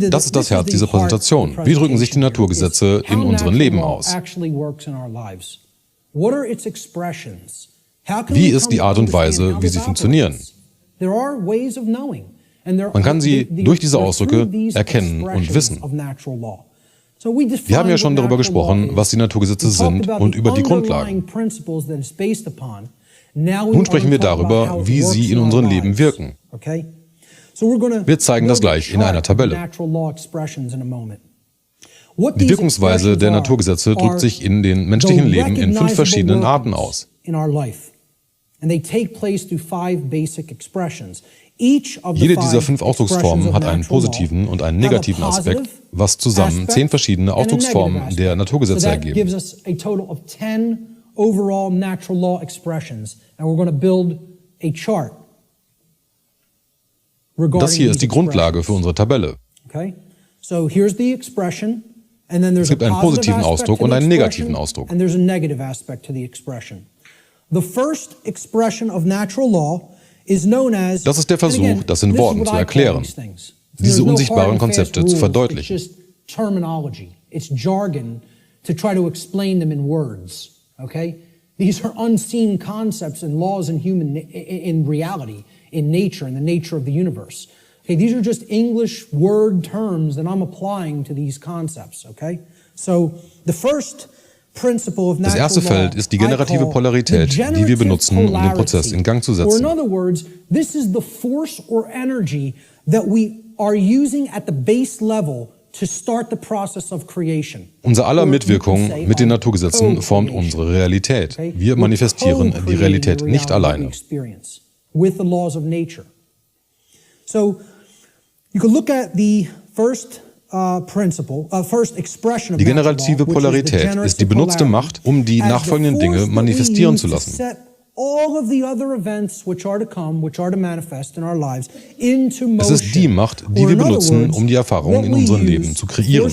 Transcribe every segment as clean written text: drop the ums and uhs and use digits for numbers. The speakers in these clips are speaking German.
Das ist das Herz dieser Präsentation. Wie drücken sich die Naturgesetze in unserem Leben aus? Wie ist die Art und Weise, wie sie funktionieren? Man kann sie durch diese Ausdrücke erkennen und wissen. Wir haben ja schon darüber gesprochen, was die Naturgesetze sind und über die Grundlagen. Nun sprechen wir darüber, wie sie in unserem Leben wirken. Wir zeigen das gleich in einer Tabelle. Die Wirkungsweise der Naturgesetze drückt sich in den menschlichen Leben in 5 verschiedenen Arten aus. Jede dieser 5 Ausdrucksformen hat einen positiven und einen negativen Aspekt, was zusammen 10 verschiedene Ausdrucksformen der Naturgesetze ergeben. Das hier ist die Grundlage für unsere Tabelle. Es gibt einen positiven Ausdruck und einen negativen Ausdruck. Das ist der Versuch, das in Worten zu erklären, diese unsichtbaren Konzepte zu verdeutlichen. These are unseen concepts and laws in reality, in nature, in the nature of the universe. Okay, these are just English word terms that I'm applying to these concepts. Okay, so the first principle of natural law, das erste Feld ist die generative Polarität, die wir benutzen, um den Prozess in Gang zu setzen. In other words, this is the force or energy that we are using at the base level to start the process of creation. Unser aller Mitwirkung mit den Naturgesetzen formt unsere Realität. Wir manifestieren die Realität nicht alleine. With the laws of nature. So you can look at the first Die generative Polarität ist die benutzte Macht, um die nachfolgenden Dinge manifestieren zu lassen. Es ist die Macht, die wir benutzen, um die Erfahrungen in unserem Leben zu kreieren.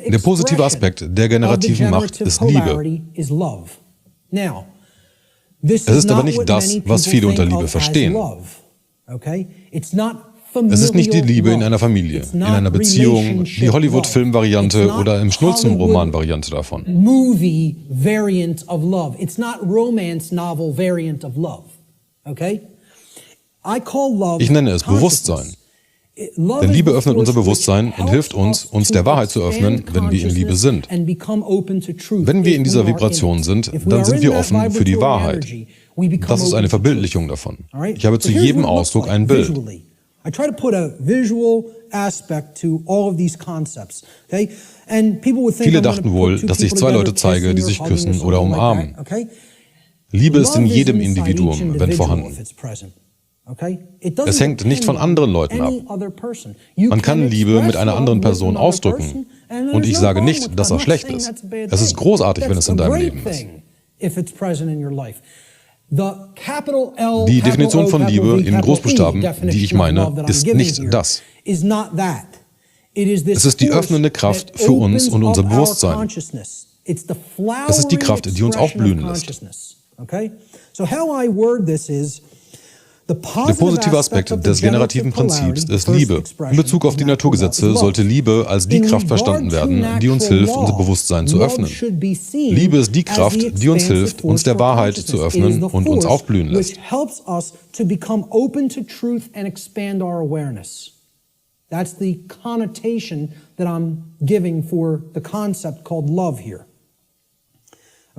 Der positive Aspekt der generativen Macht ist Liebe. Es ist aber nicht das, was viele unter Liebe verstehen. Es ist nicht die Liebe in einer Familie, in einer Beziehung, die Hollywood-Film-Variante oder im Schnulzen-Roman-Variante davon. Ich nenne es Bewusstsein. Denn Liebe öffnet unser Bewusstsein und hilft uns, uns der Wahrheit zu öffnen, wenn wir in Liebe sind. Wenn wir in dieser Vibration sind, dann sind wir offen für die Wahrheit. Das ist eine Verbildlichung davon. Ich habe zu jedem Ausdruck ein Bild. Viele dachten wohl, dass ich 2 Leute zeige, die sich küssen oder umarmen. Liebe ist in jedem Individuum, wenn vorhanden. Es hängt nicht von anderen Leuten ab. Man kann Liebe mit einer anderen Person ausdrücken. Und ich sage nicht, dass das schlecht ist. Es ist großartig, wenn es in deinem Leben ist. Die Definition von Liebe in Großbuchstaben, die ich meine, ist nicht das. Es ist die öffnende Kraft für uns und unser Bewusstsein. Es ist die Kraft, die uns aufblühen lässt. Der positive Aspekt des generativen Prinzips ist Liebe. In Bezug auf die Naturgesetze sollte Liebe als die Kraft verstanden werden, die uns hilft, unser Bewusstsein zu öffnen. Liebe ist die Kraft, die uns hilft, uns der Wahrheit zu öffnen und uns aufblühen lässt. That's the connotation that I'm giving for the concept called love here.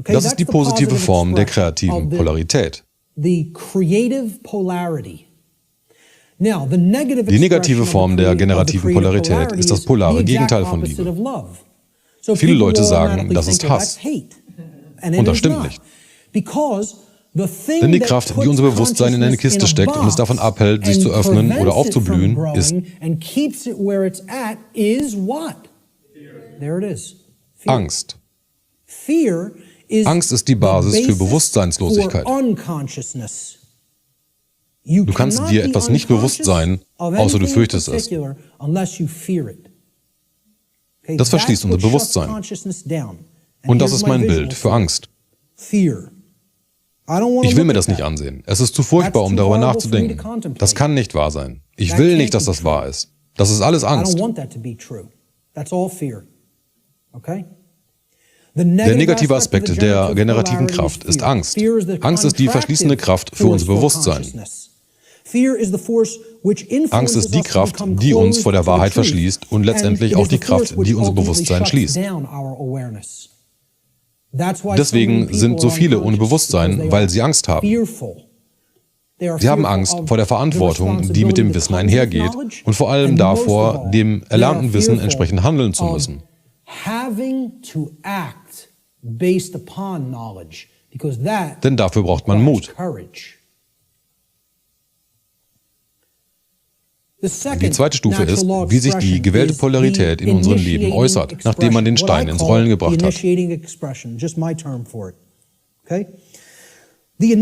Das ist die positive Form der kreativen Polarität. Die negative Form der generativen Polarität ist das polare Gegenteil von Liebe. Viele Leute sagen, das ist Hass. Und das stimmt nicht. Denn die Kraft, die unser Bewusstsein in eine Kiste steckt und es davon abhält, sich zu öffnen oder aufzublühen, ist Angst. Angst ist die Basis für Bewusstseinslosigkeit. Du kannst dir etwas nicht bewusst sein, außer du fürchtest es. Das verschließt unser Bewusstsein. Und das ist mein Bild für Angst. fear. I don't want to Ich will look mir at das nicht that. ansehen. Es ist zu furchtbar, um darüber nachzudenken. Das kann nicht wahr sein. Ich will nicht, dass das wahr ist. Das ist alles I Angst. don't want that to be true. That's all fear. Okay? Der negative Aspekt der generativen Kraft ist Angst. Angst ist die verschließende Kraft für unser Bewusstsein. Angst ist die Kraft, die uns vor der Wahrheit verschließt und letztendlich auch die Kraft, die unser Bewusstsein schließt. Deswegen sind so viele ohne Bewusstsein, weil sie Angst haben. Sie haben Angst vor der Verantwortung, die mit dem Wissen einhergeht und vor allem davor, dem erlernten Wissen entsprechend handeln zu müssen. Denn dafür braucht man Mut. Die zweite Stufe ist, wie sich die gewählte Polarität in unserem Leben äußert, nachdem man den Stein ins Rollen gebracht hat.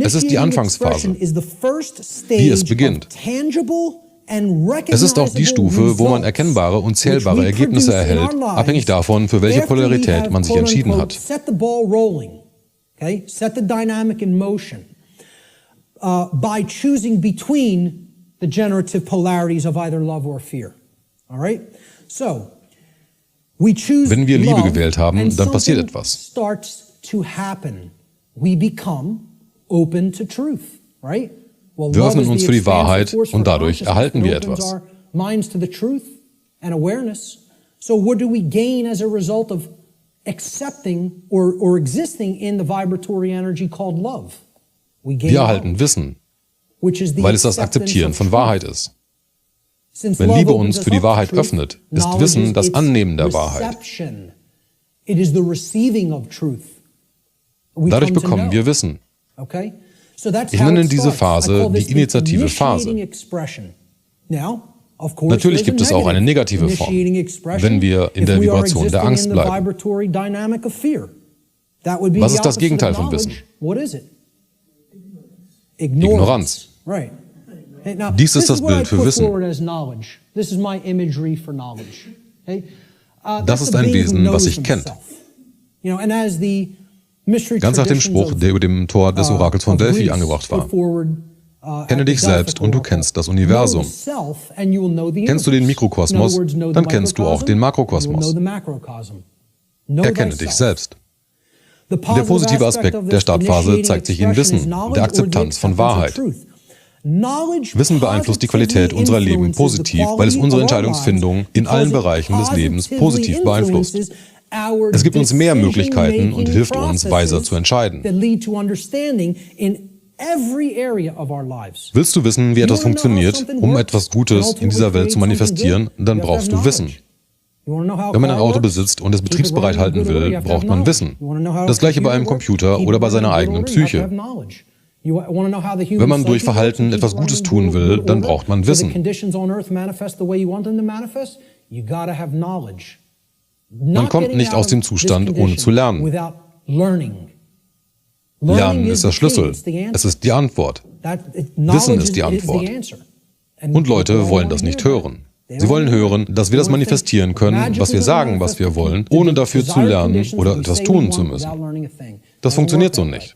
Es ist die Anfangsphase, wie es beginnt. Es ist auch die Stufe, wo man erkennbare und zählbare Ergebnisse erhält, abhängig davon, für welche Polarität man sich entschieden hat. Set the dynamic in motion by choosing between the generative polarities of either love or fear. All right? So, we choose Wenn wir Liebe love, gewählt haben, and dann passiert something etwas. Starts to happen. We become open to truth, right? Well, Wir love öffnen is uns the für die expansive Wahrheit force for und dadurch consciousness erhalten wir that opens etwas. our minds to the truth and awareness. So what do we gain as a result of accepting or existing in the vibratory energy called love? We gain Wir love, erhalten Wissen, which is the weil es das acceptance Akzeptieren of von truth. Wahrheit ist. Since Wenn love Liebe opens uns us für die up to Wahrheit truth, öffnet, ist knowledge Wissen is das its Annehmen der Wahrheit. reception. It is the receiving of truth. We Dadurch come to bekommen know. wir Wissen. Okay? So that's Ich how nenne it diese starts. Phase I call this die initiative the Phase. initiating expression. Now, of course, Natürlich there's gibt es auch eine negative Form, initiating expression wenn wir in if der we are Vibration der existing Angst in the bleiben. vibratory dynamic of fear. That would be Was the ist das opposite Gegenteil of von knowledge. Wissen? What is it? Ignoranz. Right. Hey, now, Dies ist this das what I Bild für put Wissen. forward as knowledge. This is my imagery for knowledge. Okay? Das That's ist a ein being who Wesen, was knows sich kennt. himself. You know, and as the mystery Ganz nach dem traditions Spruch, of, der über dem Tor des Orakels von of Delphi Greece angebracht put war. forward, Kenne at the dich selbst Delphic und du Oracle. kennst das Universum. Know the self and you will know the Kennst du den universe. Mikrokosmos, In other words, know the dann kennst du auch den microcosm, you will Makrokosmos. know the macrocosm. Know Erkenne dich thyself. selbst. The Der positive aspect Aspekt of der this Startphase initiating zeigt sich in expression is Wissen, knowledge der or the Akzeptanz von acceptance of Wahrheit. truth. Knowledge Wissen beeinflusst die Qualität unserer Leben influences the positiv, weil es quality unsere of our Entscheidungsfindung lives in allen because it Bereichen des Lebens positively positiv beeinflusst. influences our Es gibt uns mehr Möglichkeiten und decision-making hilft uns, weiser zu entscheiden. that lead to understanding in every area of our lives. Willst du wissen, wie etwas funktioniert, um etwas Gutes in dieser Welt zu manifestieren, dann brauchst du Wissen. Wenn man ein Auto besitzt und es betriebsbereit halten will, braucht man Wissen. Das gleiche bei einem Computer oder bei seiner eigenen Psyche. Wenn man durch Verhalten etwas Gutes tun will, dann braucht man Wissen. Man kommt nicht aus dem Zustand, ohne zu lernen. Lernen ist der Schlüssel. Es ist die Antwort. Wissen ist die Antwort. Und Leute wollen das nicht hören. Sie wollen hören, dass wir das manifestieren können, was wir sagen, was wir wollen, ohne dafür zu lernen oder etwas tun zu müssen. Das funktioniert so nicht.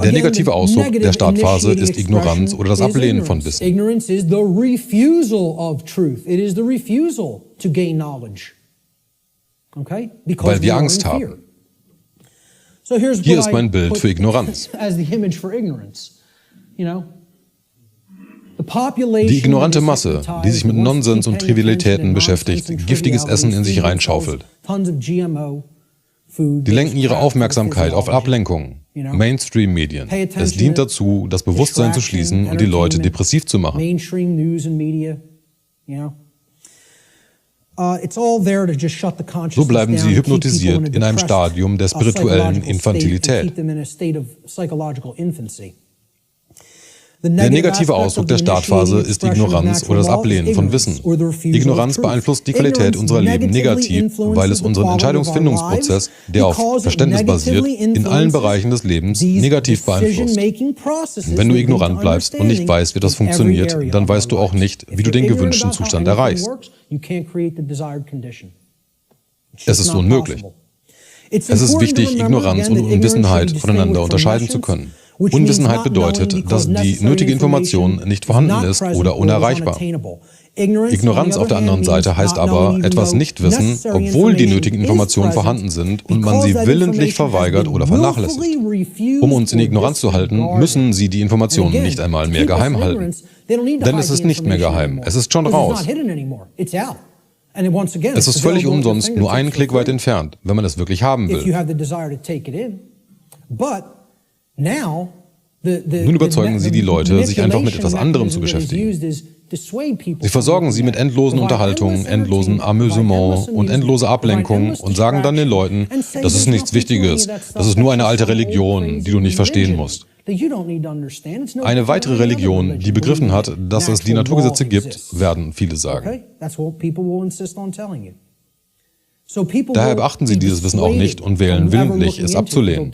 Der negative Ausdruck der Startphase ist Ignoranz oder das Ablehnen von Wissen. Ignorance is the refusal of truth. It is the refusal to gain knowledge. Okay? Because Weil wir we are Angst in fear. haben. So here's Hier what ist I mein Bild put für Ignoranz. as the image for ignorance. You know? The population Die ignorante that is Masse, hypnotized, die sich mit wants to Nonsens keep und paying Trivialitäten attention to beschäftigt, nonsense and giftiges Essen in sich trivialities, reinschaufelt. tons of GMO food, Die lenken ihre crap Aufmerksamkeit auf physiology. Ablenkung. Mainstream-Medien. Pay attention Es dient to dazu, das Bewusstsein zu schließen und die Leute entertainment, depressiv zu machen. Mainstream news and media, you know. It's all there to just shut the consciousness So bleiben down sie and keep people hypnotisiert in a in einem depressed, Stadium der spirituellen psychological state and Infantilität. keep them in a state of psychological infancy. Der negative Ausdruck der Startphase ist Ignoranz oder das Ablehnen von Wissen. Ignoranz beeinflusst die Qualität unserer Leben negativ, weil es unseren Entscheidungsfindungsprozess, der auf Verständnis basiert, in allen Bereichen des Lebens negativ beeinflusst. Wenn du ignorant bleibst und nicht weißt, wie das funktioniert, dann weißt du auch nicht, wie du den gewünschten Zustand erreichst. Es ist unmöglich. Es ist wichtig, Ignoranz und Unwissenheit voneinander unterscheiden zu können. Unwissenheit bedeutet, dass die nötige Information nicht vorhanden ist oder unerreichbar. Ignoranz auf der anderen Seite heißt aber, etwas nicht wissen, obwohl die nötigen Informationen vorhanden sind und man sie willentlich verweigert oder vernachlässigt. Um uns in Ignoranz zu halten, müssen Sie die Informationen nicht einmal mehr geheim halten. Denn es ist nicht mehr geheim, es ist schon raus. Es ist völlig umsonst nur einen Klick weit entfernt, wenn man es wirklich haben will. Nun überzeugen Sie die Leute, sich einfach mit etwas anderem zu beschäftigen. Sie versorgen sie mit endlosen Unterhaltungen, endlosen Amüsement und endloser Ablenkung und sagen dann den Leuten, das ist nichts Wichtiges, das ist nur eine alte Religion, die du nicht verstehen musst. Eine weitere Religion, die begriffen hat, dass es die Naturgesetze gibt, werden viele sagen. Daher beachten sie dieses Wissen auch nicht und wählen willentlich, es abzulehnen.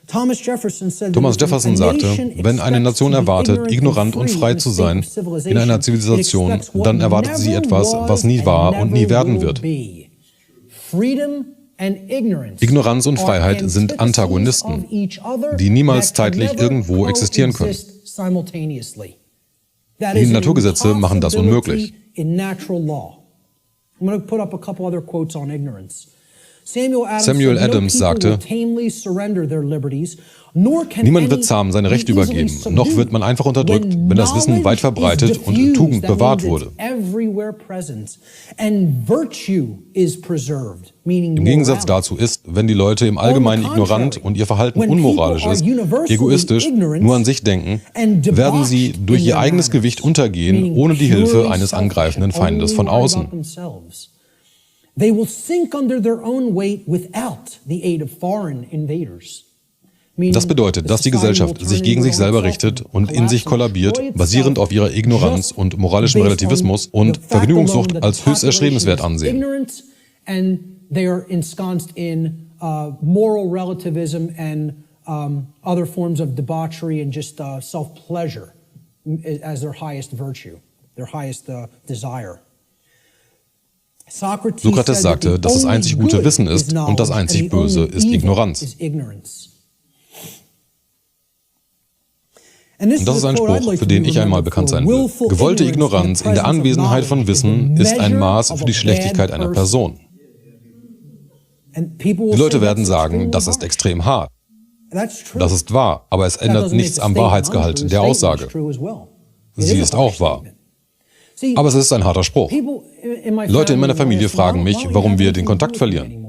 Thomas Jefferson sagte, wenn eine Nation erwartet, ignorant und frei zu sein in einer Zivilisation, dann erwartet sie etwas, was nie war und nie werden wird. Ignoranz und Freiheit sind Antagonisten, die niemals zeitlich irgendwo existieren können. Die Naturgesetze machen das unmöglich. Samuel Adams sagte, niemand wird zahm seine Rechte übergeben, noch wird man einfach unterdrückt, wenn das Wissen weit verbreitet und Tugend bewahrt wurde. Im Gegensatz dazu ist, wenn die Leute im Allgemeinen ignorant und ihr Verhalten unmoralisch ist, egoistisch, nur an sich denken, werden sie durch ihr eigenes Gewicht untergehen, ohne die Hilfe eines angreifenden Feindes von außen. They will sink under their own weight without the aid of foreign invaders. Das bedeutet, dass die Gesellschaft sich gegen sich selber richtet und in sich kollabiert, basierend auf ihrer Ignoranz und moralischem Relativismus und Vergnügungssucht als höchst erstrebenswert ansehen. And they are ensconced in moral relativism and other forms of debauchery and just self-pleasure as their highest virtue, their highest desire. Sokrates sagte, dass das einzig gute Wissen ist und das einzig Böse ist Ignoranz. Und das ist ein Spruch, für den ich einmal bekannt sein will. Gewollte Ignoranz in der Anwesenheit von Wissen ist ein Maß für die Schlechtigkeit einer Person. Die Leute werden sagen, das ist extrem hart. Das ist wahr, aber es ändert nichts am Wahrheitsgehalt der Aussage. Sie ist auch wahr. Aber es ist ein harter Spruch. Leute in meiner Familie fragen mich, warum wir den Kontakt verlieren.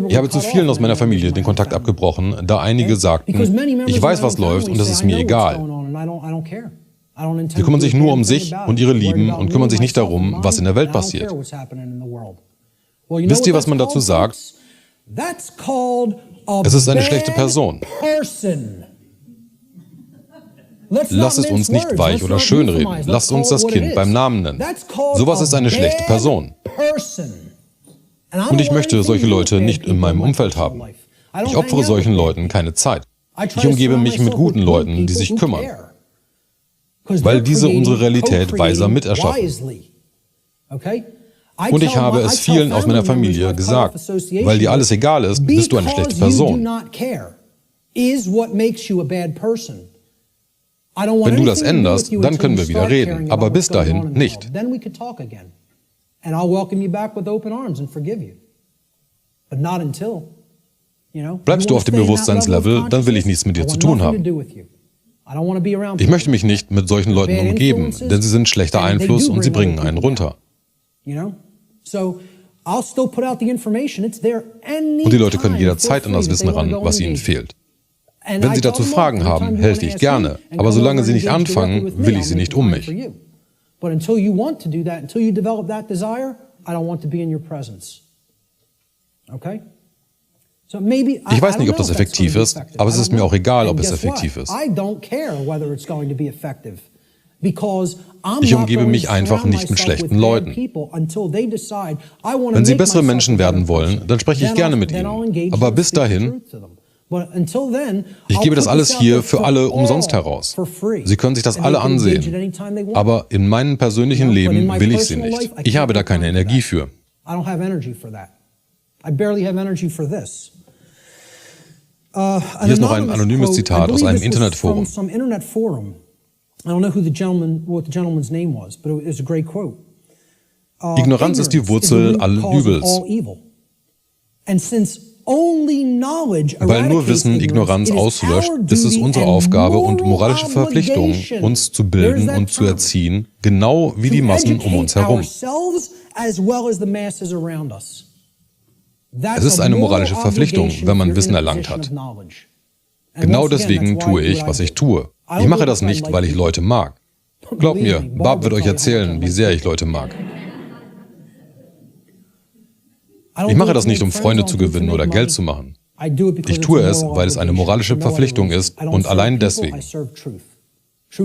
Ich habe zu vielen aus meiner Familie den Kontakt abgebrochen, da einige sagten, ich weiß, was läuft und es ist mir egal. Sie kümmern sich nur um sich und ihre Lieben und kümmern sich nicht darum, was in der Welt passiert. Wisst ihr, was man dazu sagt? Es ist eine schlechte Person. Lasst es uns nicht weich oder schönreden. Lasst uns das Kind beim Namen nennen. Sowas ist eine schlechte Person. Und ich möchte solche Leute nicht in meinem Umfeld haben. Ich opfere solchen Leuten keine Zeit. Ich umgebe mich mit guten Leuten, die sich kümmern, weil diese unsere Realität weiser miterschaffen. Und ich habe es vielen aus meiner Familie gesagt, weil dir alles egal ist, bist du eine schlechte Person. Wenn du das änderst, dann können wir wieder reden, aber bis dahin nicht. Bleibst du auf dem Bewusstseinslevel, dann will ich nichts mit dir zu tun haben. Ich möchte mich nicht mit solchen Leuten umgeben, denn sie sind schlechter Einfluss und sie bringen einen runter. Und die Leute können jederzeit an das Wissen ran, was ihnen fehlt. Wenn sie dazu Fragen haben, helfe ich gerne, aber solange sie nicht anfangen, will ich sie nicht um mich. Ich weiß nicht, ob das effektiv ist, aber es ist mir auch egal, ob es effektiv ist. Ich umgebe mich einfach nicht mit schlechten Leuten. Wenn sie bessere Menschen werden wollen, dann spreche ich gerne mit ihnen. Aber bis dahin, ich gebe das alles hier für alle umsonst heraus. Sie können sich das alle ansehen. Aber in meinem persönlichen Leben will ich sie nicht. Ich habe da keine Energie für. I don't have energy for that. I barely have energy for this. Hier ist noch ein anonymes Zitat aus einem Internetforum. Ignoranz ist die Wurzel allen Übels. Weil nur Wissen Ignoranz auslöscht, ist es unsere Aufgabe und moralische Verpflichtung, uns zu bilden und zu erziehen, genau wie die Massen um uns herum. Es ist eine moralische Verpflichtung, wenn man Wissen erlangt hat. Genau deswegen tue ich, was ich tue. Ich mache das nicht, weil ich Leute mag. Glaubt mir, Barb wird euch erzählen, wie sehr ich Leute mag. Ich mache das nicht, um Freunde zu gewinnen oder Geld zu machen. Ich tue es, weil es eine moralische Verpflichtung ist und allein deswegen.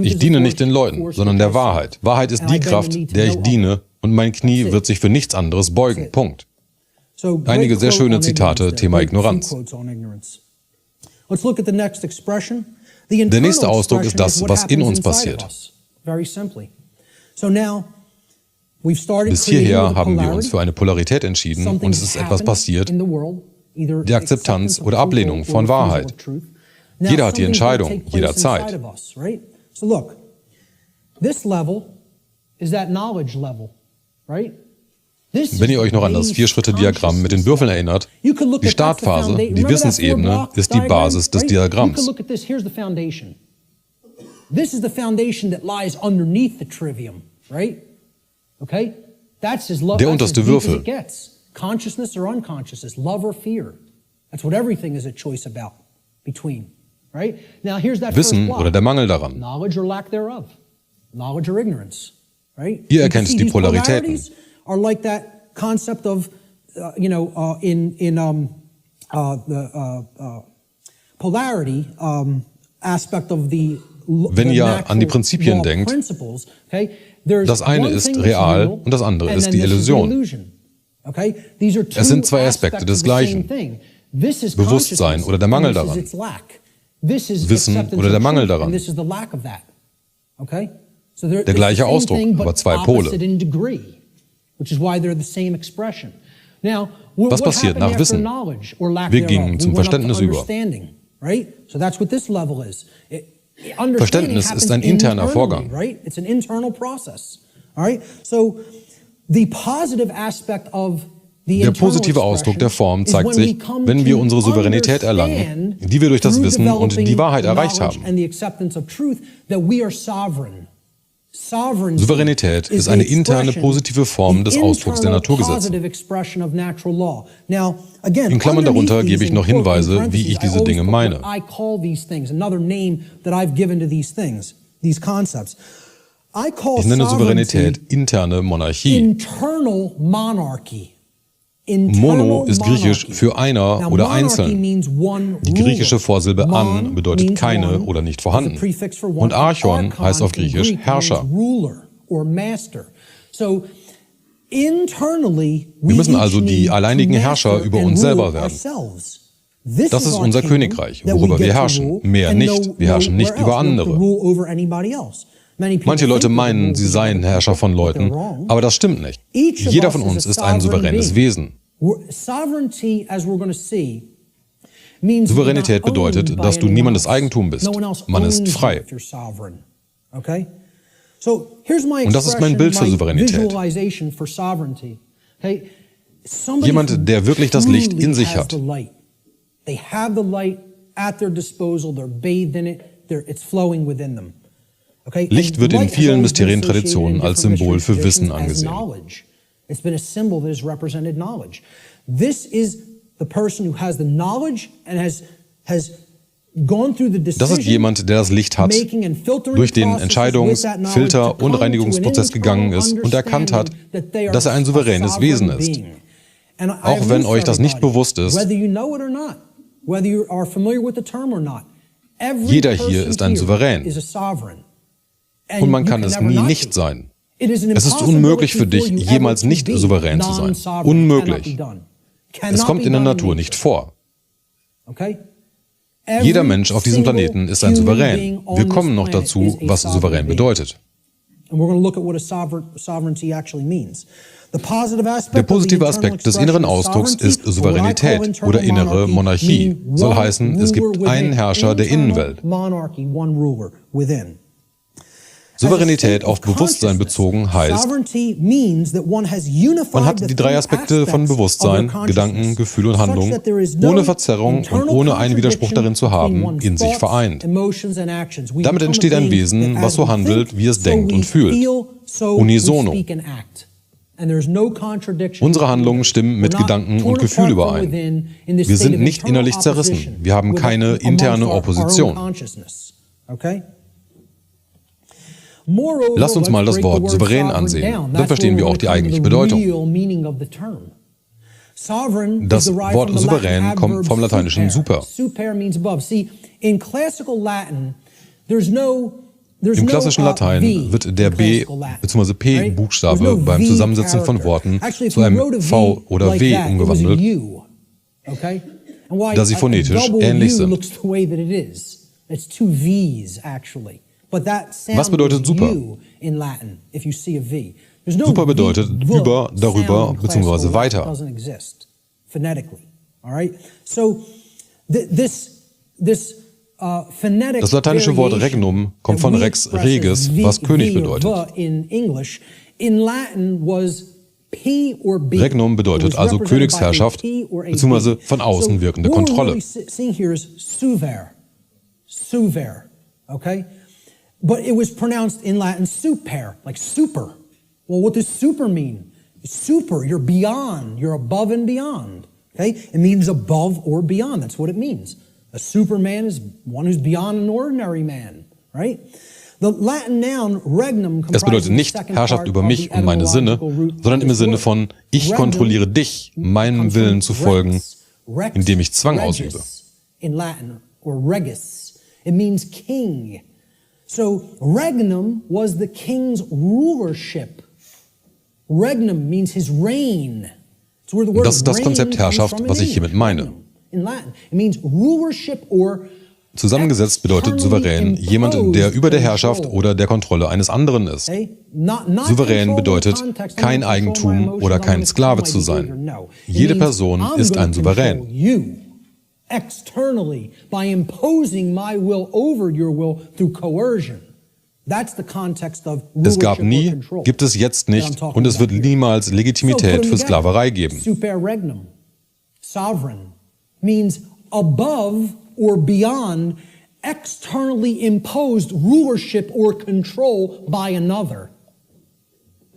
Ich diene nicht den Leuten, sondern der Wahrheit. Wahrheit ist die Kraft, der ich diene, und mein Knie wird sich für nichts anderes beugen. Punkt. Einige sehr schöne Zitate, Thema Ignoranz. Der nächste Ausdruck ist das, was in uns passiert. Bis hierher haben wir uns für eine Polarität entschieden und es ist etwas passiert, die Akzeptanz oder Ablehnung von Wahrheit. Jeder hat die Entscheidung, jederzeit. Wenn ihr euch noch an das 4-Schritte-Diagramm mit den Würfeln erinnert, die Startphase, die Wissensebene, ist die Basis des Diagramms. This is the foundation that lies underneath the trivium, right? Okay? That's his love. Der unterste Würfel. Consciousness or unconsciousness, love or fear. That's what everything is a choice about, between, right? Now here's that Wissen oder der Mangel daran. Knowledge or lack thereof. Knowledge or ignorance, right? Ihr erkennt die Polaritäten. Are like that concept of, polarity aspect of the. Wenn ihr an die Prinzipien denkt, das eine ist real und das andere ist die Illusion. Es sind zwei Aspekte des Gleichen. Bewusstsein oder der Mangel daran. Wissen oder der Mangel daran. Der gleiche Ausdruck, aber zwei Pole. Was passiert nach Wissen? Wir gingen zum Verständnis über. Verständnis ist ein interner Vorgang. Der positive Ausdruck der Form zeigt sich, wenn wir unsere Souveränität erlangen, die wir durch das Wissen und die Wahrheit erreicht haben. Souveränität ist eine interne positive Form des Ausdrucks der Naturgesetze. In Klammern darunter gebe ich noch Hinweise, wie ich diese Dinge meine. Ich nenne Souveränität interne Monarchie. Mono ist griechisch für einer oder einzeln. Die griechische Vorsilbe an bedeutet keine oder nicht vorhanden. Und Archon heißt auf Griechisch Herrscher. Wir müssen also die alleinigen Herrscher über uns selber werden. Das ist unser Königreich, worüber wir herrschen. Mehr nicht. Wir herrschen nicht über andere. Manche Leute meinen, sie seien Herrscher von Leuten, aber das stimmt nicht. Jeder von uns ist ein souveränes Wesen. Souveränität bedeutet, dass du niemandes Eigentum bist. Man ist frei. Und das ist mein Bild für Souveränität. Jemand, der wirklich das Licht in sich hat. Licht wird in vielen Mysterientraditionen als Symbol für Wissen angesehen. Das ist jemand, der das Licht hat, durch den Entscheidungs-, Filter- und Reinigungsprozess gegangen ist und erkannt hat, dass er ein souveränes Wesen ist. Auch wenn euch das nicht bewusst ist, jeder hier ist ein Souverän. Und man kann es nie nicht sein. Es ist unmöglich für dich, jemals nicht souverän zu sein. Unmöglich. Es kommt in der Natur nicht vor. Jeder Mensch auf diesem Planeten ist ein Souverän. Wir kommen noch dazu, was souverän bedeutet. Der positive Aspekt des inneren Ausdrucks ist Souveränität oder innere Monarchie. Soll heißen, es gibt einen Herrscher der Innenwelt. Souveränität auf Bewusstsein bezogen heißt, man hat die drei Aspekte von Bewusstsein, Gedanken, Gefühl und Handlung, ohne Verzerrung und ohne einen Widerspruch darin zu haben, in sich vereint. Damit entsteht ein Wesen, was so handelt, wie es denkt und fühlt. Unisono. Unsere Handlungen stimmen mit Gedanken und Gefühl überein. Wir sind nicht innerlich zerrissen. Wir haben keine interne Opposition. Lasst uns mal das Wort souverän ansehen. Dann verstehen wir auch die eigentliche Bedeutung. Das Wort souverän kommt vom lateinischen super. Im klassischen Latein wird der B- bzw. P-Buchstabe beim Zusammensetzen von Worten zu einem V oder W umgewandelt, da sie phonetisch ähnlich sind. Was bedeutet super? Super bedeutet über, darüber bzw. weiter. Das lateinische Wort regnum kommt von rex regis, was König bedeutet. Regnum bedeutet also Königsherrschaft bzw. von außen wirkende Kontrolle. But it was pronounced in Latin super, like super. Well, what does super mean? Super, you're beyond, you're above and beyond. Okay? It means above or beyond. That's what it means. A superman is one who's beyond an ordinary man, right? The Latin noun regnum Es bedeutet nicht Herrschaft über mich und meine Sinne, sondern im Sinne von ich kontrolliere dich, meinem Willen zu folgen, indem ich Zwang ausübe. In Latin, or regis, it means king. So regnum was the king's rulership. Regnum means his reign. Das ist das Konzept Herrschaft, was ich hiermit meine. Zusammengesetzt bedeutet souverän jemand, der über der Herrschaft oder der Kontrolle eines anderen ist. Souverän bedeutet, kein Eigentum oder kein Sklave zu sein. Jede Person ist ein Souverän. Externally, by imposing my will over your will through coercion. That's the context of rulership. Es gab nie, gibt es jetzt nicht und es wird niemals Legitimität für Sklaverei geben. Super regnum, sovereign, means above or beyond externally imposed rulership or control by another.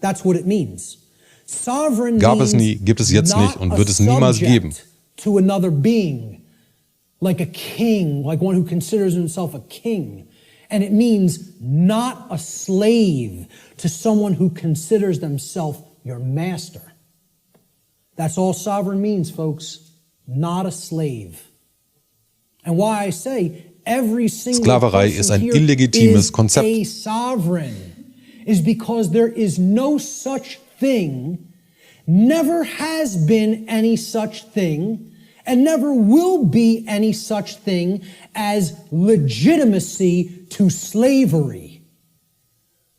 That's what it means. Sovereign gab es nie, gibt es jetzt nicht und wird es niemals geben. To another being. Like a king, like one who considers himself a king. And it means not a slave to someone who considers themselves your master. That's all sovereign means, folks. Not a slave. And why I say every single Sklaverei ist ein illegitimes Konzept. A sovereign is because there is no such thing, never has been any such thing, and never will be any such thing as legitimacy to slavery.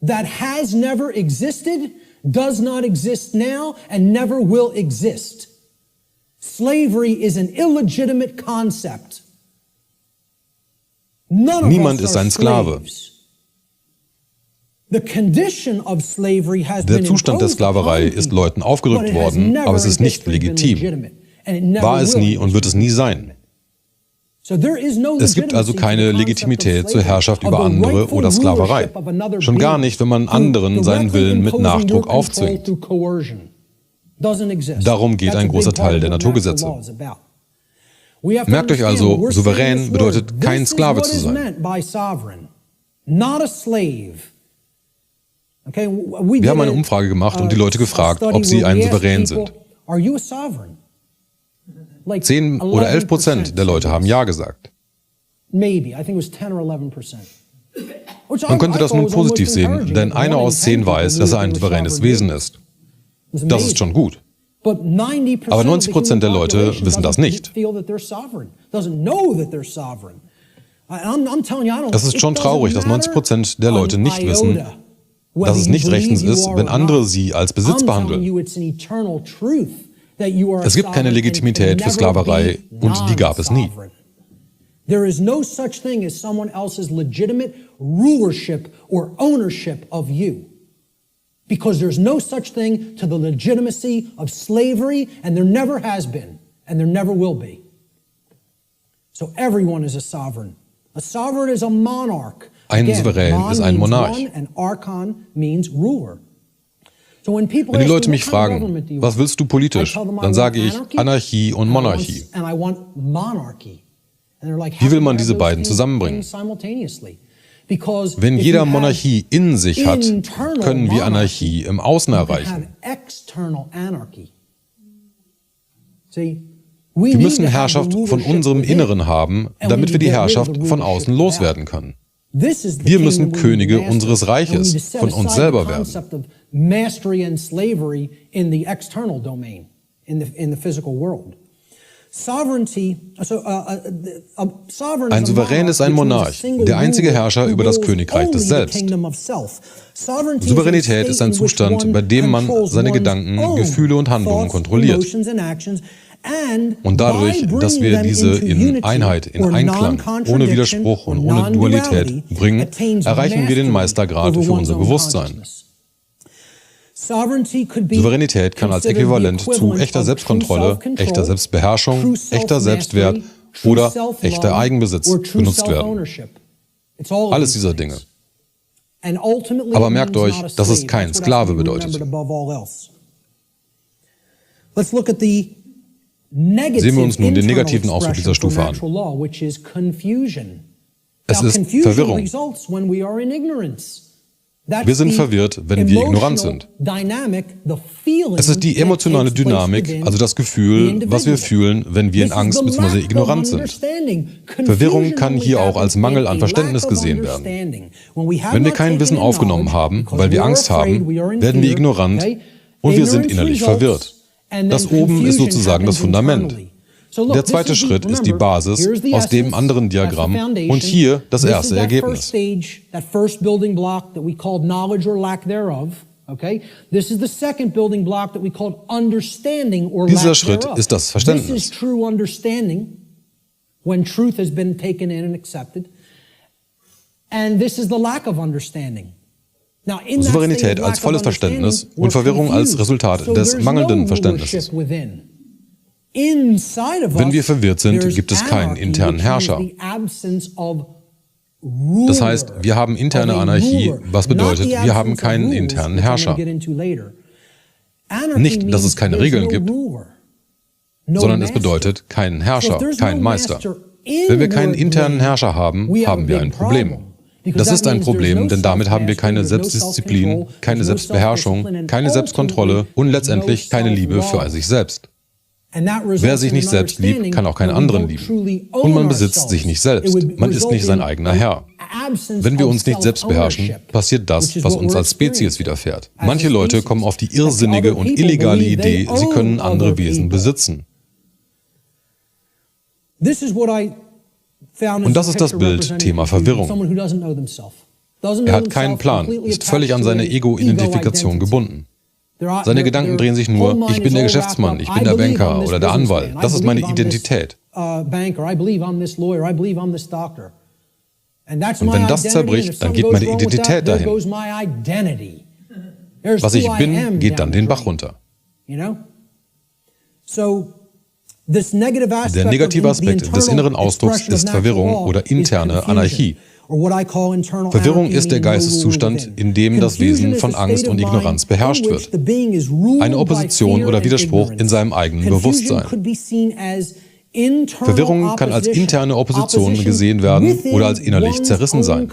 That has never existed, does not exist now, and never will exist. Slavery is an illegitimate concept. Niemand ist ein Sklave. Der Zustand der Sklaverei ist Leuten aufgedrückt worden, aber es ist nicht legitim. War es nie und wird es nie sein. Es gibt also keine Legitimität zur Herrschaft über andere oder Sklaverei. Schon gar nicht, wenn man anderen seinen Willen mit Nachdruck aufzwingt. Darum geht ein großer Teil der Naturgesetze. Merkt euch also, souverän bedeutet kein Sklave zu sein. Wir haben eine Umfrage gemacht und die Leute gefragt, ob sie ein Souverän sind. 10 oder 11% der Leute haben Ja gesagt. Man könnte das nun positiv sehen, denn einer aus 10 weiß, dass er ein souveränes Wesen ist. Das ist schon gut. Aber 90% der Leute wissen das nicht. Es ist schon traurig, dass 90% der Leute nicht wissen, dass es nicht rechtens ist, wenn andere sie als Besitz behandeln. Es gibt keine Legitimität für Sklaverei und die gab es nie. There is no such thing as someone else's legitimate rulership or ownership of you. Because there's no such thing to the legitimacy of slavery, and there never has been, and there never will be. So everyone is a sovereign. A sovereign is a monarch. Ein Souverän ist ein Monarch. And archon means ruler. Wenn die Leute mich fragen, was willst du politisch, dann sage ich Anarchie und Monarchie. Wie will man diese beiden zusammenbringen? Wenn jeder Monarchie in sich hat, können wir Anarchie im Außen erreichen. Wir müssen Herrschaft von unserem Inneren haben, damit wir die Herrschaft von außen loswerden können. Wir müssen Könige unseres Reiches, von uns selber werden. Ein Souverän ist ein Monarch, der einzige Herrscher über das Königreich des Selbst. Souveränität ist ein Zustand, bei dem man seine Gedanken, Gefühle und Handlungen kontrolliert. Und dadurch, dass wir diese in Einheit, in Einklang, ohne Widerspruch und ohne Dualität bringen, erreichen wir den Meistergrad für unser Bewusstsein. Souveränität kann als Äquivalent zu echter Selbstkontrolle, echter Selbstbeherrschung, echter Selbstwert oder echter Eigenbesitz benutzt werden. Alles dieser Dinge. Aber merkt euch, dass es kein Sklave bedeutet. Sehen wir uns nun den negativen Ausdruck dieser Stufe an. Es ist Verwirrung. Wir sind verwirrt, wenn wir ignorant sind. Es ist die emotionale Dynamik, also das Gefühl, was wir fühlen, wenn wir in Angst bzw. ignorant sind. Verwirrung kann hier auch als Mangel an Verständnis gesehen werden. Wenn wir kein Wissen aufgenommen haben, weil wir Angst haben, werden wir ignorant und wir sind innerlich verwirrt. Das oben ist sozusagen das Fundament. Der zweite Schritt ist die Basis aus dem anderen Diagramm und hier das erste Ergebnis. Dieser Schritt ist das Verständnis. Souveränität als volles Verständnis und Verwirrung als Resultat des mangelnden Verständnisses. Wenn wir verwirrt sind, gibt es keinen internen Herrscher. Das heißt, wir haben interne Anarchie, was bedeutet, wir haben keinen internen Herrscher. Nicht, dass es keine Regeln gibt, sondern es bedeutet keinen Herrscher, keinen Meister. Wenn wir keinen internen Herrscher haben, haben wir ein Problem. Das ist ein Problem, denn damit haben wir keine Selbstdisziplin, keine Selbstbeherrschung, keine Selbstkontrolle und letztendlich keine Liebe für sich selbst. Wer sich nicht selbst liebt, kann auch keinen anderen lieben. Und man besitzt sich nicht selbst. Man ist nicht sein eigener Herr. Wenn wir uns nicht selbst beherrschen, passiert das, was uns als Spezies widerfährt. Manche Leute kommen auf die irrsinnige und illegale Idee, sie können andere Wesen besitzen. Und das ist das Bild, Thema Verwirrung. Er hat keinen Plan, ist völlig an seine Ego-Identifikation gebunden. Seine Gedanken drehen sich nur, ich bin der Geschäftsmann, ich bin der Banker oder der Anwalt. Das ist meine Identität. Und wenn das zerbricht, dann geht meine Identität dahin. Was ich bin, geht dann den Bach runter. Der negative Aspekt des inneren Ausdrucks ist Verwirrung oder interne Anarchie. Verwirrung ist der Geisteszustand, in dem das Wesen von Angst und Ignoranz beherrscht wird. Eine Opposition oder Widerspruch in seinem eigenen Bewusstsein. Verwirrung kann als interne Opposition gesehen werden oder als innerlich zerrissen sein.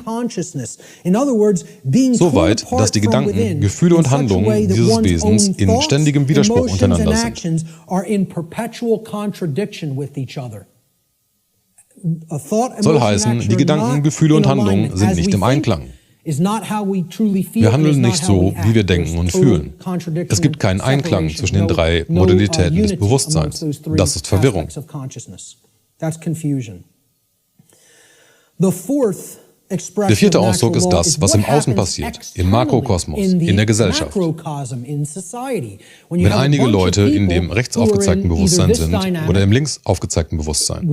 Soweit, dass die Gedanken, Gefühle und Handlungen dieses Wesens in ständigem Widerspruch untereinander sind. Soll heißen, die Gedanken, Gefühle und Handlungen sind nicht im Einklang. Wir handeln nicht so, wie wir denken und fühlen. Es gibt keinen Einklang zwischen den drei Modalitäten des Bewusstseins. Das ist Verwirrung. Der vierte Ausdruck ist das, was im Außen passiert, im Makrokosmos, in der Gesellschaft. Wenn einige Leute in dem rechts aufgezeigten Bewusstsein sind oder im links aufgezeigten Bewusstsein.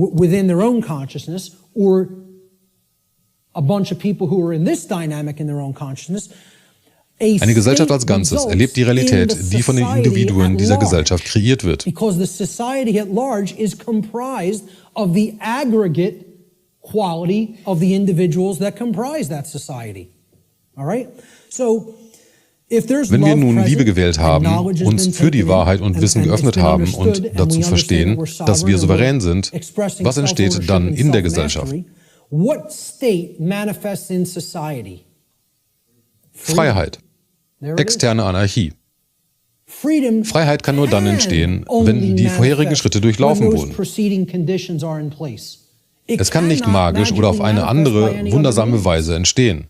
Eine Gesellschaft als Ganzes erlebt die Realität, die von den Individuen dieser Gesellschaft kreiert wird. Because the society at large is comprised of the aggregate quality of the individuals that comprise that society. All right? So, wenn wir nun Liebe gewählt haben, uns für die Wahrheit und Wissen geöffnet haben und dazu verstehen, dass wir souverän sind, was entsteht dann in der Gesellschaft? Freiheit. Externe Anarchie. Freiheit kann nur dann entstehen, wenn die vorherigen Schritte durchlaufen wurden. Es kann nicht magisch oder auf eine andere, wundersame Weise entstehen.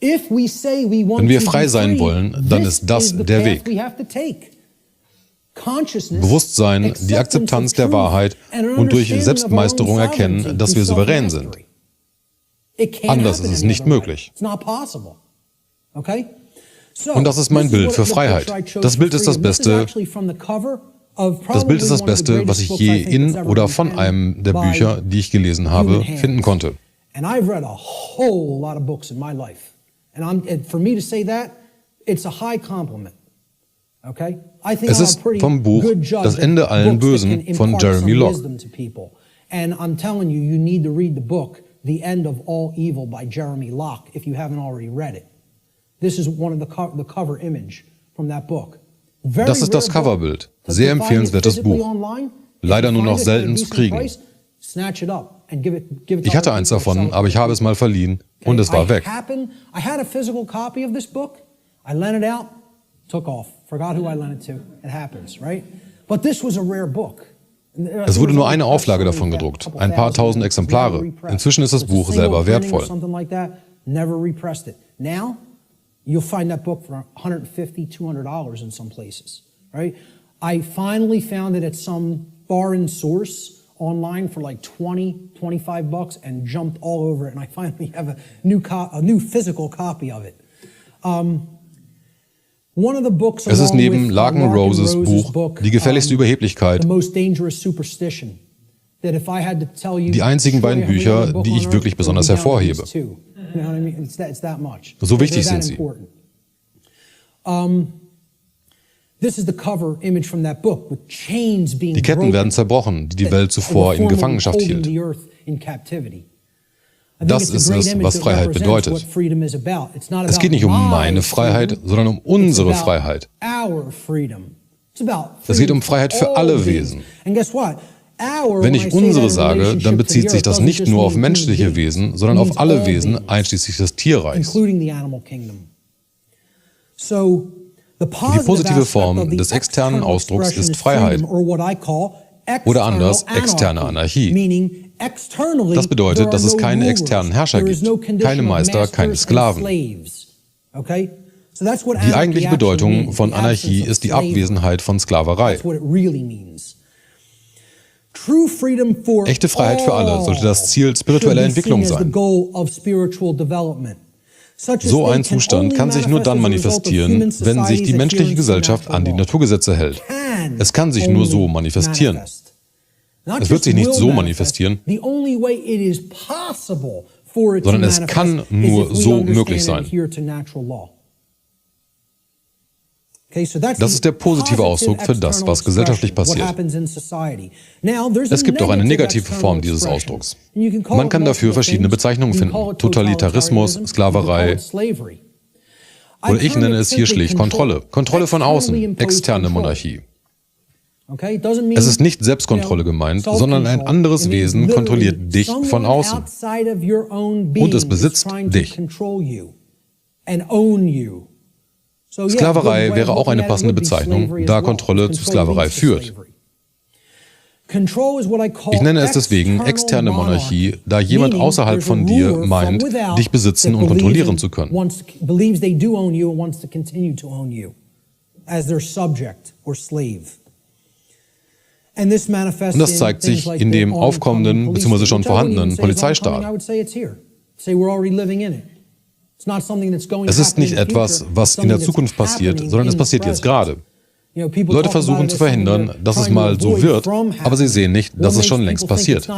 Wenn wir frei sein wollen, dann ist das der Weg. Bewusstsein, die Akzeptanz der Wahrheit und durch Selbstmeisterung erkennen, dass wir souverän sind. Anders ist es nicht möglich. Und das ist mein Bild für Freiheit. Das Bild ist das Beste, was ich je in oder von einem der Bücher, die ich gelesen habe, finden konnte. Es ist vom Buch Das Ende allen Bösen von Jeremy Locke. The End of All Evil by Jeremy Locke, if you haven't already read it. This is one of the cover image from that book. Das ist das Coverbild. Sehr empfehlenswertes Buch. Leider nur noch selten zu kriegen. Ich hatte eins davon, aber ich habe es mal verliehen und es war weg. I had a physical copy of this book. I lent it out, took off. Forgot who I lent it to. It happens, right? But this was a rare book. Es wurde nur eine Auflage davon gedruckt, ein paar tausend Exemplare. Inzwischen ist das Buch selber wertvoll. You'll find that book for $150, $200 in some places, right? I finally found it at some foreign source online for like $20, $25 and jumped all over it, and I finally have a new physical copy of it. Es ist neben Larkin Roses Buch Die gefährlichste Überheblichkeit die einzigen beiden Bücher, die ich wirklich besonders hervorhebe. So wichtig sind sie. Die Ketten werden zerbrochen, die die Welt zuvor in Gefangenschaft hielt. Das ist es, was Freiheit bedeutet. Es geht nicht um meine Freiheit, sondern um unsere Freiheit. Es geht um Freiheit für alle Wesen. Wenn ich unsere sage, dann bezieht sich das nicht nur auf menschliche Wesen, sondern auf alle Wesen, einschließlich des Tierreichs. Die positive Form des externen Ausdrucks ist Freiheit. Oder anders, externe Anarchie. Das bedeutet, dass es keine externen Herrscher gibt, keine Meister, keine Sklaven. Die eigentliche Bedeutung von Anarchie ist die Abwesenheit von Sklaverei. Echte Freiheit für alle sollte das Ziel spiritueller Entwicklung sein. So ein Zustand kann sich nur dann manifestieren, wenn sich die menschliche Gesellschaft an die Naturgesetze hält. Es kann sich nur so manifestieren. Es wird sich nicht so manifestieren, sondern es kann nur so möglich sein. Das ist der positive Ausdruck für das, was gesellschaftlich passiert. Es gibt auch eine negative Form dieses Ausdrucks. Man kann dafür verschiedene Bezeichnungen finden. Totalitarismus, Sklaverei. Oder ich nenne es hier schlicht Kontrolle. Kontrolle von außen, externe Monarchie. Es ist nicht Selbstkontrolle gemeint, sondern ein anderes Wesen kontrolliert dich von außen. Und es besitzt dich. Sklaverei wäre auch eine passende Bezeichnung, da Kontrolle zu Sklaverei führt. Ich nenne es deswegen externe Monarchie, da jemand außerhalb von dir meint, dich besitzen und kontrollieren zu können. Und das zeigt sich in dem aufkommenden bzw. schon vorhandenen Polizeistaat. Es ist nicht etwas, was in der Zukunft passiert, sondern es passiert jetzt gerade. Leute versuchen zu verhindern, dass es mal so wird, aber sie sehen nicht, dass es schon längst passiert.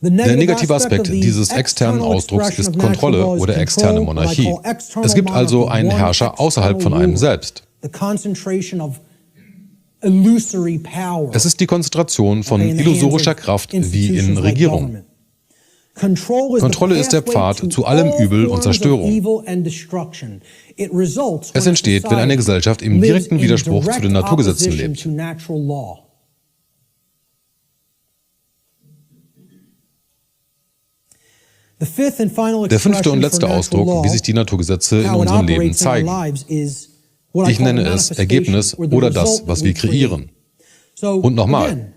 Der negative Aspekt dieses externen Ausdrucks ist Kontrolle oder externe Monarchie. Es gibt also einen Herrscher außerhalb von einem selbst. Es ist die Konzentration von illusorischer Kraft wie in Regierungen. Kontrolle ist der Pfad zu allem Übel und Zerstörung. Es entsteht, wenn eine Gesellschaft im direkten Widerspruch zu den Naturgesetzen lebt. Der fünfte und letzte Ausdruck, wie sich die Naturgesetze in unserem Leben zeigen. Ich nenne es Ergebnis oder das, was wir kreieren. Und nochmal,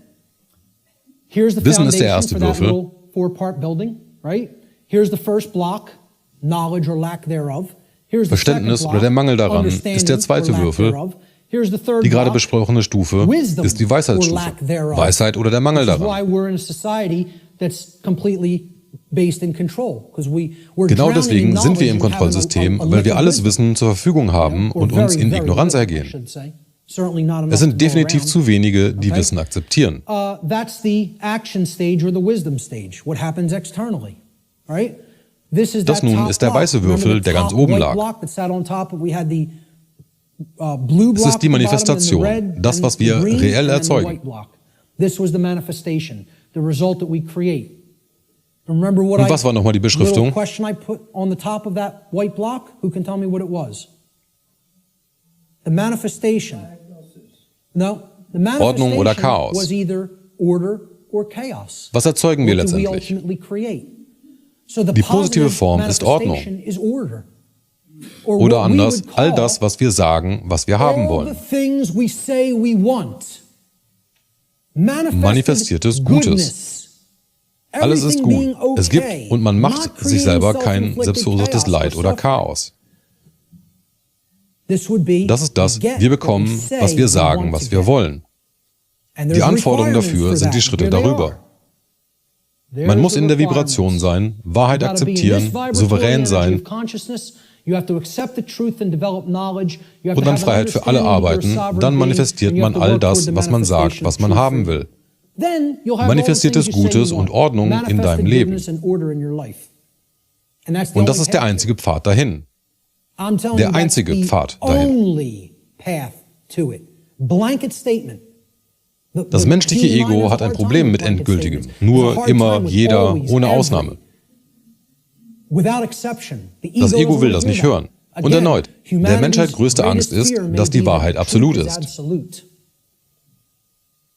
Wissen ist der erste Würfel. Verständnis oder der Mangel daran ist der zweite Würfel. Die gerade besprochene Stufe ist die Weisheitsstufe. Weisheit oder der Mangel daran. Genau deswegen sind wir im Kontrollsystem, weil wir alles Wissen zur Verfügung haben und uns in Ignoranz ergehen. Es sind definitiv zu wenige, die Wissen akzeptieren. Das nun ist der weiße Würfel, der ganz oben lag. Es ist die Manifestation, das, was wir reell erzeugen. Und was war nochmal die Beschriftung? Ordnung oder Chaos. Was erzeugen wir letztendlich? Die positive Form ist Ordnung. Oder anders, all das, was wir sagen, was wir haben wollen. Manifestiertes Gutes. Alles ist gut. Es gibt und man macht sich selber kein selbstverursachtes Leid oder Chaos. Das ist das, wir bekommen, was wir sagen, was wir wollen. Die Anforderungen dafür sind die Schritte darüber. Man muss in der Vibration sein, Wahrheit akzeptieren, souverän sein und an Freiheit für alle arbeiten. Dann manifestiert man all das, was man sagt, was man haben will. Manifestiertes Gutes und Ordnung in deinem Leben. Und das ist der einzige Pfad dahin. Der einzige Pfad dahin. Das menschliche Ego hat ein Problem mit Endgültigem. Nur, immer, jeder, ohne Ausnahme. Das Ego will das nicht hören. Und erneut, der Menschheit größte Angst ist, dass die Wahrheit absolut ist.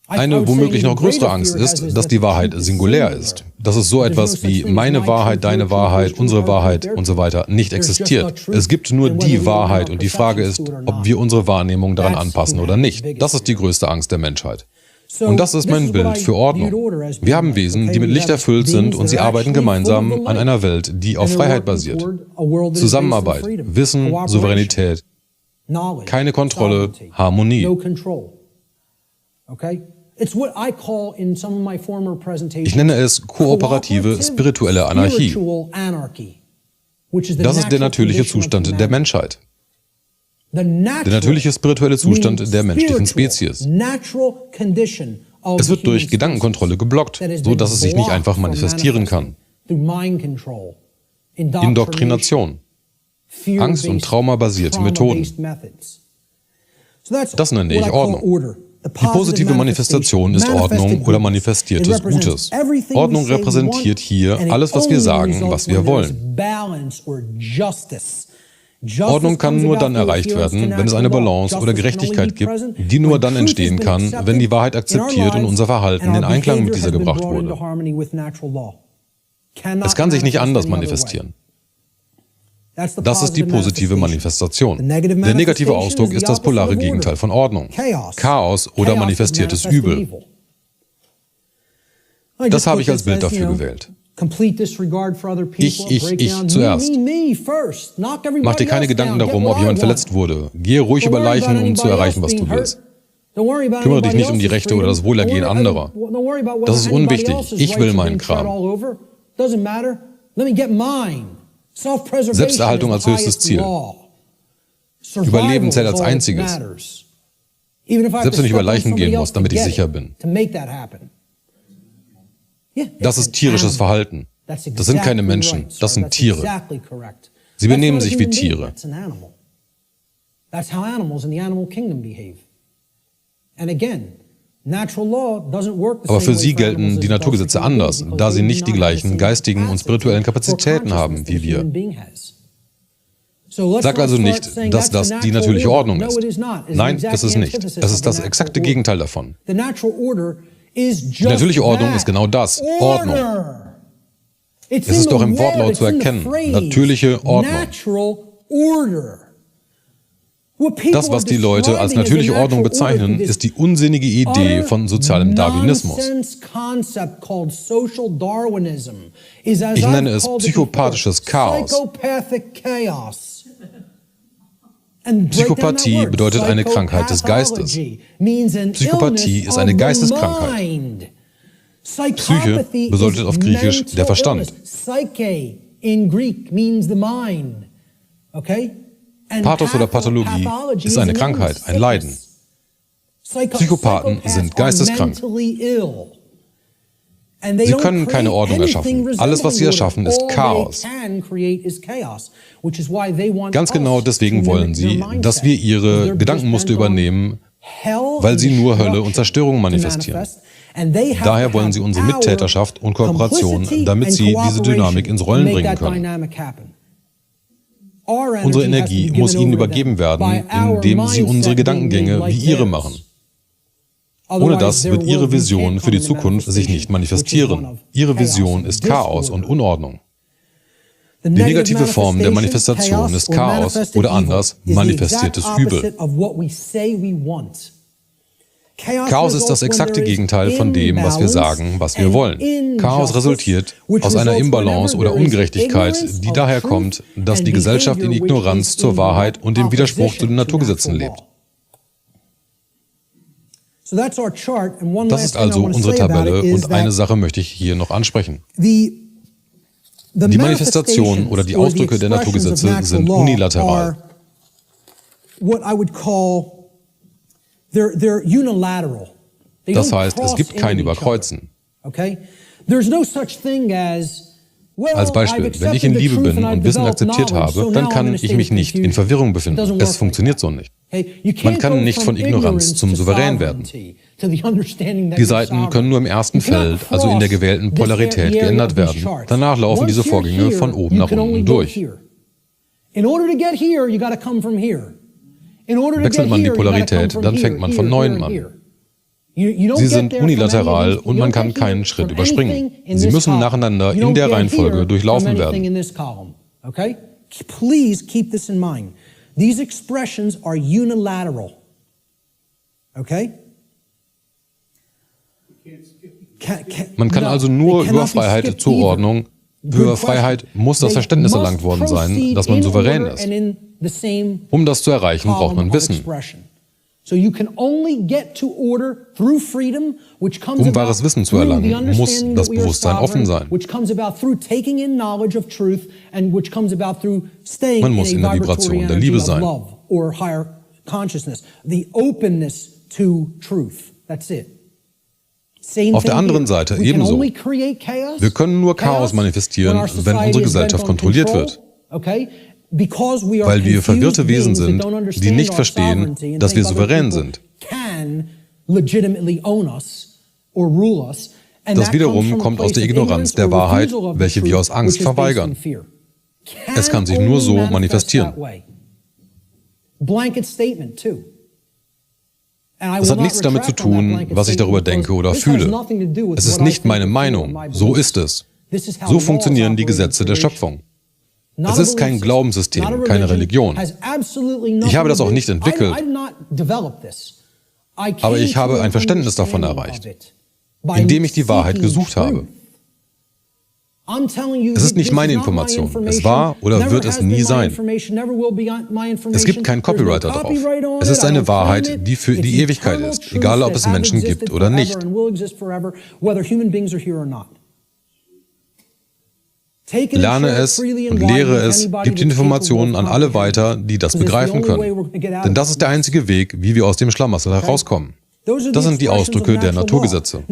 Eine womöglich noch größere Angst ist, dass die Wahrheit singulär ist. Dass es so etwas wie meine Wahrheit, deine Wahrheit, unsere Wahrheit und so weiter nicht existiert. Es gibt nur die Wahrheit und die Frage ist, ob wir unsere Wahrnehmung daran anpassen oder nicht. Das ist die größte Angst der Menschheit. Und das ist mein Bild für Ordnung. Wir haben Wesen, die mit Licht erfüllt sind und sie arbeiten gemeinsam an einer Welt, die auf Freiheit basiert. Zusammenarbeit, Wissen, Souveränität, keine Kontrolle, Harmonie. Ich nenne es kooperative spirituelle Anarchie. Das ist der natürliche Zustand der Menschheit. Der natürliche spirituelle Zustand der menschlichen Spezies. Es wird durch Gedankenkontrolle geblockt, so dass es sich nicht einfach manifestieren kann. Indoktrination. Angst- und traumabasierte Methoden. Das nenne ich Ordnung. Die positive Manifestation ist Ordnung oder manifestiertes Gutes. Ordnung repräsentiert hier alles, was wir sagen, was wir wollen. Ordnung kann nur dann erreicht werden, wenn es eine Balance oder Gerechtigkeit gibt, die nur dann entstehen kann, wenn die Wahrheit akzeptiert und unser Verhalten in Einklang mit dieser gebracht wurde. Es kann sich nicht anders manifestieren. Das ist die positive Manifestation. Der negative Ausdruck ist das polare Gegenteil von Ordnung. Chaos oder manifestiertes Übel. Das habe ich als Bild dafür gewählt. Ich zuerst. Mach dir keine Gedanken darum, ob jemand verletzt wurde. Gehe ruhig über Leichen, um zu erreichen, was du willst. Kümmere dich nicht um die Rechte oder das Wohlergehen anderer. Das ist unwichtig. Ich will meinen Kram. Selbsterhaltung als höchstes Ziel. Überleben zählt als einziges. Selbst wenn ich über Leichen gehen muss, damit ich sicher bin. Das ist tierisches Verhalten. Das sind keine Menschen, das sind Tiere. Sie benehmen sich wie Tiere. Aber für sie gelten die Naturgesetze anders, da sie nicht die gleichen geistigen und spirituellen Kapazitäten haben wie wir. Sag also nicht, dass das die natürliche Ordnung ist. Nein, das ist nicht. Es ist das exakte Gegenteil davon. Die natürliche Ordnung ist genau das, Ordnung. Es ist doch im Wortlaut zu erkennen, natürliche Ordnung. Das, was die Leute als natürliche Ordnung bezeichnen, ist die unsinnige Idee von sozialem Darwinismus. Ich nenne es psychopathisches Chaos. Psychopathie bedeutet eine Krankheit des Geistes. Psychopathie ist eine Geisteskrankheit. Psyche bedeutet auf Griechisch der Verstand. Pathos oder Pathologie ist eine Krankheit, ein Leiden. Psychopathen sind geisteskrank. Sie können keine Ordnung erschaffen. Alles, was sie erschaffen, ist Chaos. Ganz genau deswegen wollen sie, dass wir ihre Gedankenmuster übernehmen, weil sie nur Hölle und Zerstörung manifestieren. Daher wollen sie unsere Mittäterschaft und Kooperation, damit sie diese Dynamik ins Rollen bringen können. Unsere Energie muss ihnen übergeben werden, indem sie unsere Gedankengänge wie ihre machen. Ohne das wird ihre Vision für die Zukunft sich nicht manifestieren. Ihre Vision ist Chaos und Unordnung. Die negative Form der Manifestation ist Chaos oder anders manifestiertes Übel. Chaos ist das exakte Gegenteil von dem, was wir sagen, was wir wollen. Chaos resultiert aus einer Imbalance oder Ungerechtigkeit, die daher kommt, dass die Gesellschaft in Ignoranz zur Wahrheit und im Widerspruch zu den Naturgesetzen lebt. Das ist also unsere Tabelle und eine Sache möchte ich hier noch ansprechen. Die Manifestationen oder die Ausdrücke der Naturgesetze sind unilateral. Das heißt, es gibt kein Überkreuzen. Als Beispiel, wenn ich in Liebe bin und Wissen akzeptiert habe, dann kann ich mich nicht in Verwirrung befinden. Es funktioniert so nicht. Man kann nicht von Ignoranz zum Souverän werden. Die Seiten können nur im ersten Feld, also in der gewählten Polarität, geändert werden. Danach laufen diese Vorgänge von oben nach unten durch. Wechselt man die Polarität, dann fängt man von neuem an. Sie sind unilateral und man kann keinen Schritt überspringen. Sie müssen nacheinander in der Reihenfolge durchlaufen werden. These expressions are unilateral. Okay? Man kann also nur über Freiheit zur Ordnung. Für Freiheit muss das Verständnis erlangt worden sein, dass man souverän ist. Um das zu erreichen, braucht man Wissen. Um wahres Wissen zu erlangen, muss das Bewusstsein offen sein. Man muss in der Vibration der Liebe sein. Auf der anderen Seite ebenso. Wir können nur Chaos manifestieren, wenn unsere Gesellschaft kontrolliert wird. Weil wir verwirrte Wesen sind, die nicht verstehen, dass wir souverän sind. Das wiederum kommt aus der Ignoranz der Wahrheit, welche wir aus Angst verweigern. Es kann sich nur so manifestieren. Es hat nichts damit zu tun, was ich darüber denke oder fühle. Es ist nicht meine Meinung, so ist es. So funktionieren die Gesetze der Schöpfung. Es ist kein Glaubenssystem, keine Religion. Ich habe das auch nicht entwickelt, aber ich habe ein Verständnis davon erreicht, indem ich die Wahrheit gesucht habe. Es ist nicht meine Information. Es war oder wird es nie sein. Es gibt kein Copyright darauf. Es ist eine Wahrheit, die für die Ewigkeit ist, egal ob es Menschen gibt oder nicht. Lerne es und lehre es, gib die Informationen an alle weiter, die das begreifen können. Denn das ist der einzige Weg, wie wir aus dem Schlamassel herauskommen. Das sind die Ausdrücke der Naturgesetze.